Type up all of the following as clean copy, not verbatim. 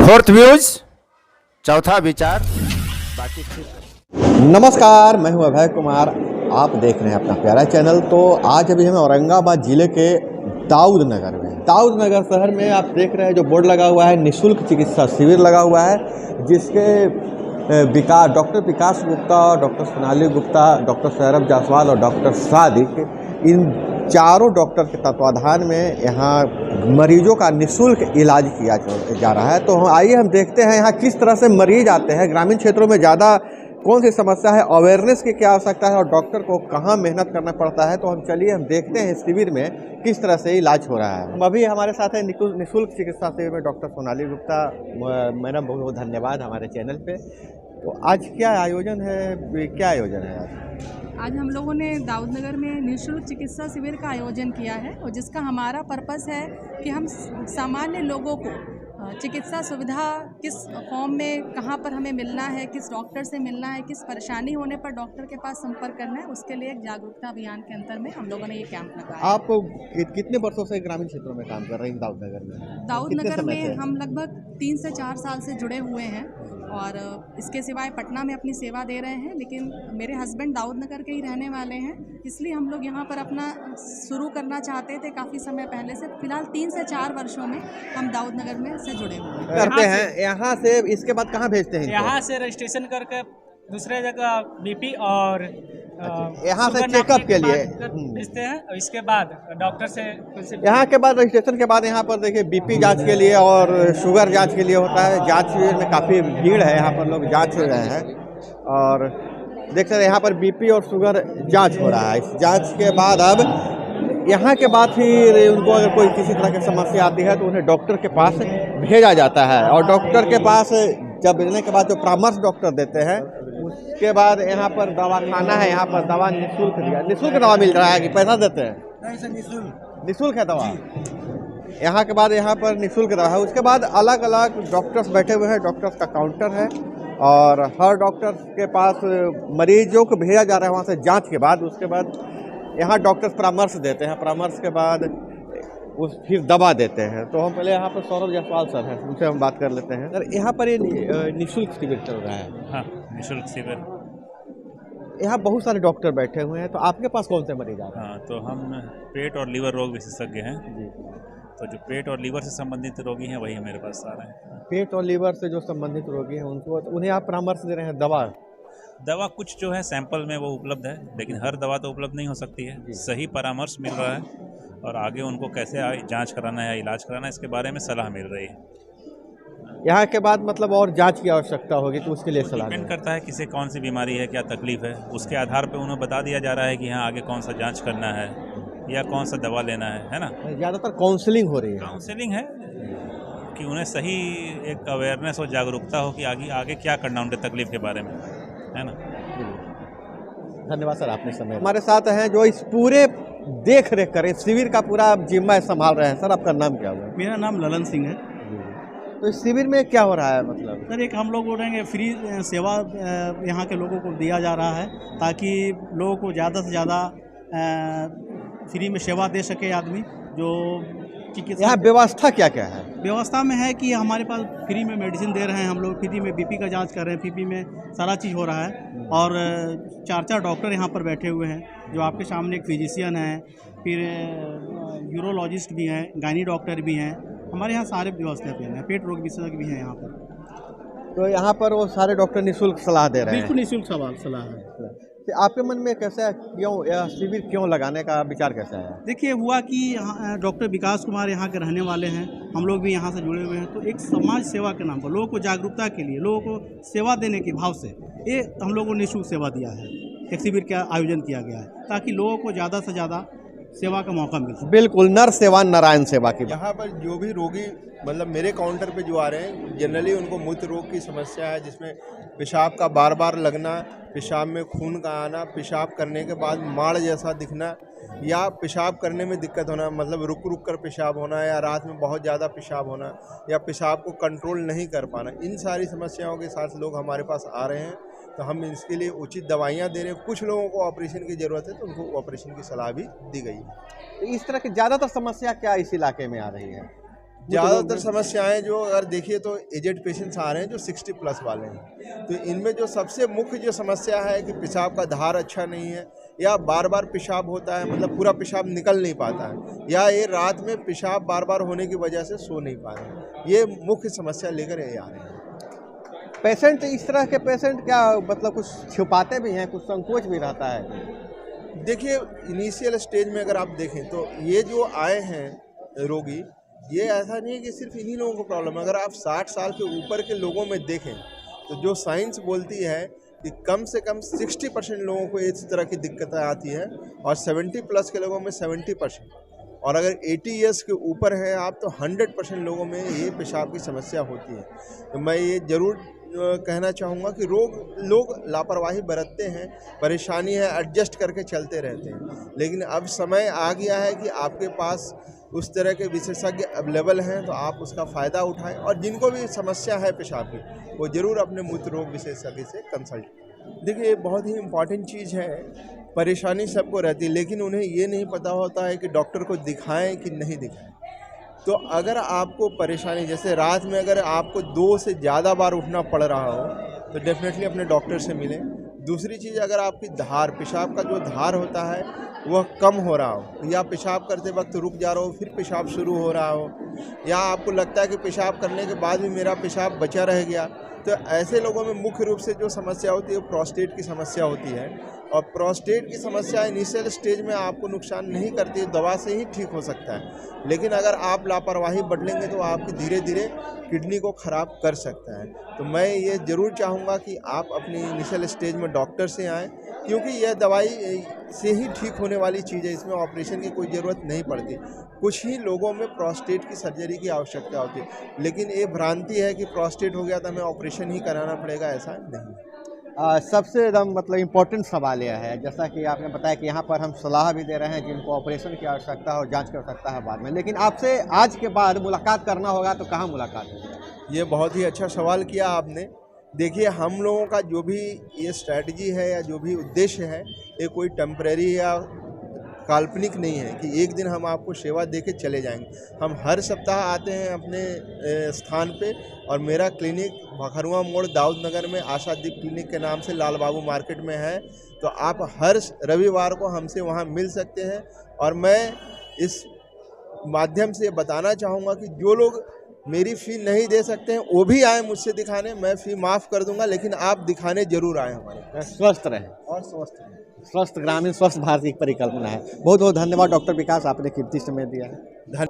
Fourth views, चौथा विचार, बाकी ठीक। नमस्कार, मैं हूं अभय कुमार। आप देख रहे हैं अपना प्यारा चैनल। तो आज अभी हम औरंगाबाद ज़िले के दाऊद नगर में, दाऊद नगर शहर में आप देख रहे हैं जो बोर्ड लगा हुआ है, निःशुल्क चिकित्सा शिविर लगा हुआ है, जिसके डॉक्टर विकास गुप्ता, डॉक्टर सोनाली गुप्ता, डॉक्टर सौरभ जायसवाल और डॉक्टर सादिक, इन चारों डॉक्टर के तत्वाधान में यहाँ मरीजों का निःशुल्क इलाज किया जा रहा है। तो आइए हम देखते हैं यहाँ किस तरह से मरीज आते हैं, ग्रामीण क्षेत्रों में ज़्यादा कौन सी समस्या है, अवेयरनेस की क्या आवश्यकता है और डॉक्टर को कहाँ मेहनत करना पड़ता है। तो हम चलिए हम देखते हैं इस शिविर में किस तरह से इलाज हो रहा है। अभी हमारे साथ है निःशुल्क चिकित्सा शिविर में डॉक्टर सोनाली गुप्ता। मैडम बहुत बहुत धन्यवाद हमारे चैनल पे। तो आज क्या आयोजन है, क्या आयोजन है आज हम लोगों ने दाऊद नगर में निःशुल्क चिकित्सा शिविर का आयोजन किया है और जिसका हमारा पर्पस है कि हम सामान्य लोगों को चिकित्सा सुविधा किस फॉर्म में, कहाँ पर हमें मिलना है, किस डॉक्टर से मिलना है, किस परेशानी होने पर डॉक्टर के पास संपर्क करना है, उसके लिए एक जागरूकता अभियान के अंतर में हम लोगों ने ये कैंप लगाया। आप कितने वर्षों से ग्रामीण क्षेत्रों में काम कर रहे हैं दाऊद नगर में? दाऊद नगर में हम लगभग 3 से 4 साल से जुड़े हुए हैं और इसके सिवाय पटना में अपनी सेवा दे रहे हैं, लेकिन मेरे हस्बैंड दाऊद नगर के ही रहने वाले हैं, इसलिए हम लोग यहाँ पर अपना शुरू करना चाहते थे काफ़ी समय पहले से। फिलहाल 3 से 4 वर्षों में हम दाऊद नगर में से जुड़े हुए हैं। करते हैं यहाँ से, इसके बाद कहाँ भेजते हैं? यहाँ से रजिस्ट्रेशन करके दूसरे जगह बीपी और यहाँ से चेकअप के लिए भेजते हैं और इसके बाद डॉक्टर से यहाँ के बाद रजिस्ट्रेशन के बाद यहाँ पर देखिए बीपी जांच के लिए और शुगर जांच के लिए होता है। जांच शिविर में काफ़ी भीड़ है, यहाँ पर लोग जांच हो रहे हैं और देख सकते हैं यहाँ पर बीपी और शुगर जांच हो रहा है। इस जांच के बाद अब यहाँ के बाद फिर उनको अगर कोई किसी तरह की समस्या आती है तो उन्हें डॉक्टर के पास भेजा जाता है और डॉक्टर के पास जब भेजने के बाद जो परामर्श डॉक्टर देते हैं उसके बाद यहाँ पर दवा खाना है, यहाँ पर दवा निःशुल्क दवा मिल रहा है कि पैसा देते हैं? निःशुल्क है दवा यहाँ के बाद, यहाँ पर निःशुल्क दवा है। उसके बाद अलग अलग डॉक्टर्स बैठे हुए हैं, डॉक्टर्स का काउंटर है और हर डॉक्टर के पास मरीजों को भेजा जा रहा है वहाँ से जाँच के बाद। उसके बाद यहाँ डॉक्टर्स परामर्श देते हैं, परामर्श के बाद फिर दवा देते हैं। तो हम पहले यहाँ पर सौरभ जायसवाल सर हैं, उनसे हम बात कर लेते हैं। सर यहाँ पर ये निःशुल्क शिविर चल रहा है? हाँ, निःशुल्क शिविर। यहाँ बहुत सारे डॉक्टर बैठे हुए हैं, तो आपके पास कौन से मरीज आते हैं? हाँ, तो हम पेट और लीवर रोग विशेषज्ञ हैं जी। तो जो पेट और लीवर से संबंधित रोगी हैं वही मेरे पास आ रहे हैं। पेट और लीवर से जो संबंधित रोगी हैं उन्हें आप परामर्श दे रहे हैं? दवा कुछ जो है सैंपल में वो उपलब्ध है, लेकिन हर दवा तो उपलब्ध नहीं हो सकती है। सही परामर्श मिल रहा है और आगे उनको कैसे जांच कराना है या इलाज कराना है इसके बारे में सलाह मिल रही है। यहाँ के बाद मतलब और जांच की आवश्यकता होगी तो उसके लिए सलाह डिपेंड करता है किसे कौन सी बीमारी है, क्या तकलीफ है, उसके आधार पर उन्हें बता दिया जा रहा है कि हाँ आगे कौन सा जांच करना है या कौन सा दवा लेना है ना। ज़्यादातर काउंसलिंग हो रही है? काउंसलिंग है कि उन्हें सही एक अवेयरनेस और जागरूकता हो कि आगे क्या करना उनके तकलीफ के बारे में, है ना। धन्यवाद सर, आपने समय। हमारे साथ हैं जो इस पूरे देख रेख करें, शिविर का पूरा जिम्मा संभाल रहे हैं। सर आपका नाम क्या हुआ? मेरा नाम ललन सिंह है। तो इस शिविर में क्या हो रहा है? मतलब सर एक हम लोग बोल रहे हैं फ्री सेवा यहाँ के लोगों को दिया जा रहा है ताकि लोगों को ज़्यादा से ज़्यादा फ्री में सेवा दे सके आदमी। जो चिकित्सा यहाँ व्यवस्था क्या क्या है? व्यवस्था में है कि हमारे पास फ्री में मेडिसिन दे रहे हैं, हम लोग फ्री में बीपी का जांच कर रहे हैं, फ्री में सारा चीज़ हो रहा है और 4 डॉक्टर यहाँ पर बैठे हुए हैं जो आपके सामने। एक फिजिशियन है, फिर यूरोलॉजिस्ट भी हैं, गायनी डॉक्टर भी हैं, हमारे यहाँ सारे व्यवस्था पे हैं, पेट रोग विशेषज्ञ भी हैं यहाँ पर। तो यहाँ पर वो सारे डॉक्टर निःशुल्क सलाह दे रहे हैं? बिल्कुल निःशुल्क सलाह है। तो आपके मन में कैसे, क्यों यह शिविर क्यों लगाने का विचार कैसा है? देखिए हुआ कि डॉक्टर विकास कुमार यहाँ के रहने वाले हैं, हम लोग भी यहाँ से जुड़े हुए हैं, तो एक समाज सेवा के नाम पर लोगों को जागरूकता के लिए, लोगों को सेवा देने के भाव से ये हम लोगों ने निःशुल्क सेवा दिया है। एक शिविर का आयोजन किया गया है ताकि लोगों को ज़्यादा से ज़्यादा सेवा का मौका मिल सके। बिल्कुल, नर सेवा नारायण सेवा की। यहाँ पर जो भी रोगी मतलब मेरे काउंटर पे जो आ रहे हैं जनरली उनको मूत्र रोग की समस्या है, जिसमें पेशाब का बार बार लगना, पेशाब में खून का आना, पेशाब करने के बाद माड़ जैसा दिखना या पेशाब करने में दिक्कत होना, मतलब रुक रुक कर पेशाब होना या रात में बहुत ज़्यादा पेशाब होना या पेशाब को कंट्रोल नहीं कर पाना, इन सारी समस्याओं के साथ लोग हमारे पास आ रहे हैं। तो हम इसके लिए उचित दवाइयाँ दे रहे हैं। कुछ लोगों को ऑपरेशन की ज़रूरत है तो उनको ऑपरेशन की सलाह भी दी गई है। इस तरह की ज़्यादातर समस्या क्या इस इलाके में आ रही है? ज़्यादातर समस्याएं जो अगर देखिए तो एजेड पेशेंट्स आ रहे हैं जो 60+ वाले हैं। तो इनमें जो सबसे मुख्य जो समस्या है कि पेशाब का धार अच्छा नहीं है, या बार बार पेशाब होता है, मतलब पूरा पेशाब निकल नहीं पाता है, या ये रात में पेशाब बार बार होने की वजह से सो नहीं पा रहे हैं। ये मुख्य समस्या लेकर ये आ रहे हैं। पेशेंट इस तरह के पेशेंट क्या मतलब कुछ छुपाते भी हैं, कुछ संकोच भी रहता है? देखिए इनिशियल स्टेज में अगर आप देखें तो ये जो आए हैं रोगी, ये ऐसा नहीं है कि सिर्फ इन्हीं लोगों को प्रॉब्लम है। अगर आप 60 साल के ऊपर के लोगों में देखें तो जो साइंस बोलती है कि कम से कम 60% लोगों को इस तरह की दिक्कतें आती हैं, और 70+ के लोगों में 70%, और अगर 80 ईयर्स के ऊपर है आप तो 100% लोगों में ये पेशाब की समस्या होती है। तो मैं ये ज़रूर कहना चाहूँगा कि लोग लापरवाही बरतते हैं, परेशानी है एडजस्ट करके चलते रहते हैं, लेकिन अब समय आ गया है कि आपके पास उस तरह के विशेषज्ञ अवेलेबल हैं, तो आप उसका फ़ायदा उठाएं, और जिनको भी समस्या है पेशाब की वो ज़रूर अपने मूत्र रोग विशेषज्ञ से कंसल्ट करें। देखिए बहुत ही इम्पॉर्टेंट चीज़ है, परेशानी सबको रहती है, लेकिन उन्हें ये नहीं पता होता है कि डॉक्टर को दिखाएं कि नहीं दिखाएं। तो अगर आपको परेशानी, जैसे रात में अगर आपको 2 से ज़्यादा बार उठना पड़ रहा हो तो डेफिनेटली अपने डॉक्टर से मिलें। दूसरी चीज़, अगर आपकी धार, पेशाब का जो धार होता है वह कम हो रहा हो, या पेशाब करते वक्त रुक जा रहा हो फिर पेशाब शुरू हो रहा हो, या आपको लगता है कि पेशाब करने के बाद भी मेरा पेशाब बचा रह गया, तो ऐसे लोगों में मुख्य रूप से जो समस्या होती है वो प्रोस्टेट की समस्या होती है। और प्रोस्टेट की समस्या इनिशियल स्टेज में आपको नुकसान नहीं करती, दवा से ही ठीक हो सकता है, लेकिन अगर आप लापरवाही बदलेंगे तो आपकी धीरे धीरे किडनी को ख़राब कर सकता है। तो मैं ये ज़रूर चाहूँगा कि आप अपनी इनिशियल स्टेज में डॉक्टर से आएँ, क्योंकि यह दवाई से ही ठीक होने वाली चीज़ है, इसमें ऑपरेशन की कोई ज़रूरत नहीं पड़ती। कुछ ही लोगों में प्रोस्टेट की सर्जरी की आवश्यकता होती है, लेकिन ये भ्रांति है कि प्रोस्टेट हो गया तो हमें ऑपरेशन ही कराना पड़ेगा, ऐसा नहीं। सबसे एकदम मतलब इम्पोर्टेंट सवाल यह है, जैसा कि आपने बताया कि यहाँ पर हम सलाह भी दे रहे हैं जिनको ऑपरेशन की आवश्यकता हो, जांच कर सकता है बाद में, लेकिन आपसे आज के बाद मुलाकात करना होगा तो कहाँ मुलाकात होगी? ये बहुत ही अच्छा सवाल किया आपने। देखिए हम लोगों का जो भी ये स्ट्रैटेजी है या जो भी उद्देश्य है, ये कोई टेम्परेरी या काल्पनिक नहीं है कि एक दिन हम आपको सेवा दे के चले जाएंगे। हम हर सप्ताह आते हैं अपने स्थान पे, और मेरा क्लिनिक भखरुआ मोड़ दाऊद नगर में आशादीप क्लिनिक के नाम से लाल बाबू मार्केट में है। तो आप हर रविवार को हमसे वहाँ मिल सकते हैं। और मैं इस माध्यम से बताना चाहूँगा कि जो लोग मेरी फ़ी नहीं दे सकते हैं वो भी आए मुझसे दिखाने, मैं फ़ी माफ़ कर दूंगा, लेकिन आप दिखाने ज़रूर आए हमारे। स्वस्थ रहें और स्वस्थ रहें। स्वस्थ ग्रामीण स्वस्थ भारत की परिकल्पना है। बहुत बहुत धन्यवाद डॉक्टर विकास, आपने कीमती समय दिया है।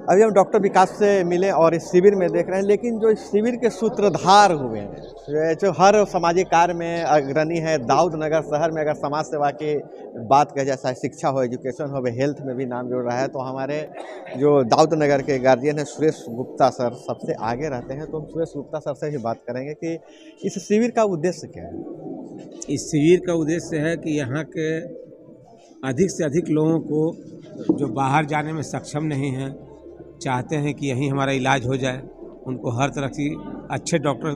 अभी हम डॉक्टर विकास से मिले और इस शिविर में देख रहे हैं, लेकिन जो इस शिविर के सूत्रधार हुए हैं, जो हर सामाजिक कार्य में अग्रणी है, दाऊद नगर शहर में अगर समाज सेवा की बात कही जाए, चाहे शिक्षा हो, एजुकेशन हो, हेल्थ में भी नाम जोड़ रहा है, तो हमारे जो दाऊद नगर के गार्जियन हैं सुरेश गुप्ता सर सबसे आगे रहते हैं। तो हम सुरेश गुप्ता सर से ही बात करेंगे कि इस शिविर का उद्देश्य क्या है। इस शिविर का उद्देश्य है कि यहाँ के अधिक से अधिक लोगों को जो बाहर जाने में सक्षम नहीं हैं, चाहते हैं कि यहीं हमारा इलाज हो जाए, उनको हर तरह की अच्छे डॉक्टर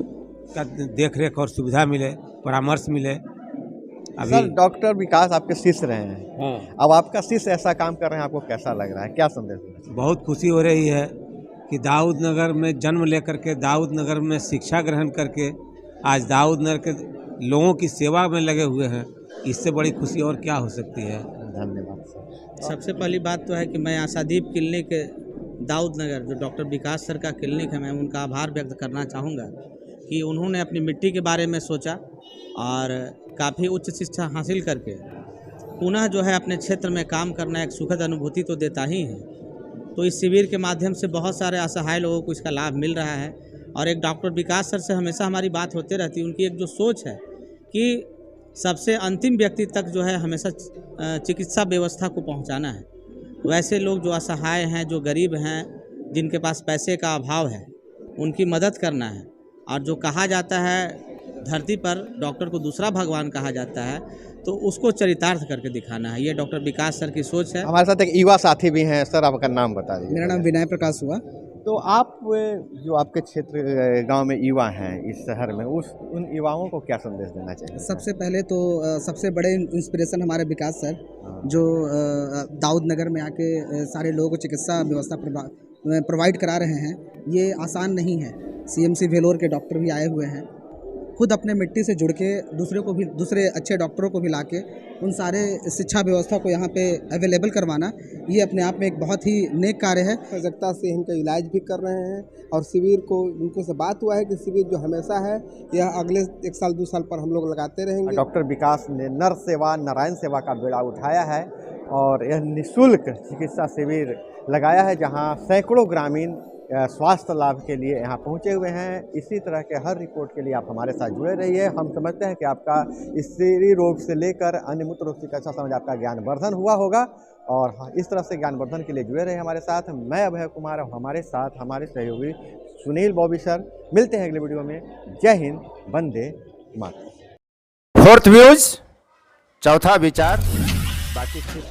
का देख रेख और सुविधा मिले, परामर्श मिले। अभी सर डॉक्टर विकास आपके शिष्य रहे हैं। हाँ। अब आपका शिष्य ऐसा काम कर रहे हैं, आपको कैसा लग रहा है, क्या संदेश है? बहुत खुशी हो रही है कि दाऊद नगर में जन्म लेकर के, दाऊद नगर में शिक्षा ग्रहण करके आज दाऊद नगर के लोगों की सेवा में लगे हुए हैं। इससे बड़ी खुशी और क्या हो सकती है। धन्यवाद सर। सबसे पहली बात तो है कि मैं आशादीप क्लिनिक दाऊद नगर, जो डॉक्टर विकास सर का क्लिनिक है, मैं उनका आभार व्यक्त करना चाहूँगा कि उन्होंने अपनी मिट्टी के बारे में सोचा और काफ़ी उच्च शिक्षा हासिल करके पुनः जो है अपने क्षेत्र में काम करना एक सुखद अनुभूति तो देता ही है। तो इस शिविर के माध्यम से बहुत सारे असहाय लोगों को इसका लाभ मिल रहा है। और एक डॉक्टर विकास सर से हमेशा हमारी बात होती रहती है, उनकी एक जो सोच है कि सबसे अंतिम व्यक्ति तक जो है हमेशा चिकित्सा व्यवस्था को पहुंचाना है। वैसे लोग जो असहाय हैं, जो गरीब हैं, जिनके पास पैसे का अभाव है, उनकी मदद करना है। और जो कहा जाता है धरती पर डॉक्टर को दूसरा भगवान कहा जाता है, तो उसको चरितार्थ करके दिखाना है। ये डॉक्टर विकास सर की सोच है। हमारे साथ एक युवा साथी भी हैं। सर आपका नाम बता दीजिए। मेरा नाम विनय प्रकाश हुआ। तो आप जो आपके क्षेत्र गांव में युवा हैं इस शहर में, उन युवाओं को क्या संदेश देना चाहिए? सबसे पहले तो सबसे बड़े इंस्पिरेशन हमारे विकास सर, जो दाऊद नगर में आके सारे लोगों को चिकित्सा व्यवस्था प्रोवाइड करा रहे हैं, ये आसान नहीं है। सीएमसी वेलोर के डॉक्टर भी आए हुए हैं, खुद अपने मिट्टी से जुड़ के दूसरे अच्छे डॉक्टरों को भी ला के उन सारे शिक्षा व्यवस्था को यहाँ पे अवेलेबल करवाना, ये अपने आप में एक बहुत ही नेक कार्य है। सजगता से इनका इलाज भी कर रहे हैं और शिविर को उनको से बात हुआ है कि शिविर जो हमेशा है यह अगले 1 साल 2 साल पर हम लोग लगाते रहेंगे। डॉक्टर विकास ने नर सेवा नारायण सेवा का बेड़ा उठाया है और यह निःशुल्क चिकित्सा शिविर लगाया है, जहाँ सैकड़ों ग्रामीण स्वास्थ्य लाभ के लिए यहाँ पहुँचे हुए हैं। इसी तरह के हर रिपोर्ट के लिए आप हमारे साथ जुड़े रहिए। हम समझते हैं कि आपका स्त्री रोग से लेकर अन्य मूत्र रोग चिकित्सा समझ आपका ज्ञानवर्धन हुआ होगा और इस तरह से ज्ञानवर्धन के लिए जुड़े रहे हमारे साथ। मैं अभय कुमार और हमारे साथ हमारे सहयोगी सुनील बॉबी सर। मिलते हैं अगले वीडियो में। जय हिंद, वंदे मातरम। फोर्थ व्यूज, चौथा विचार, बाकी फिर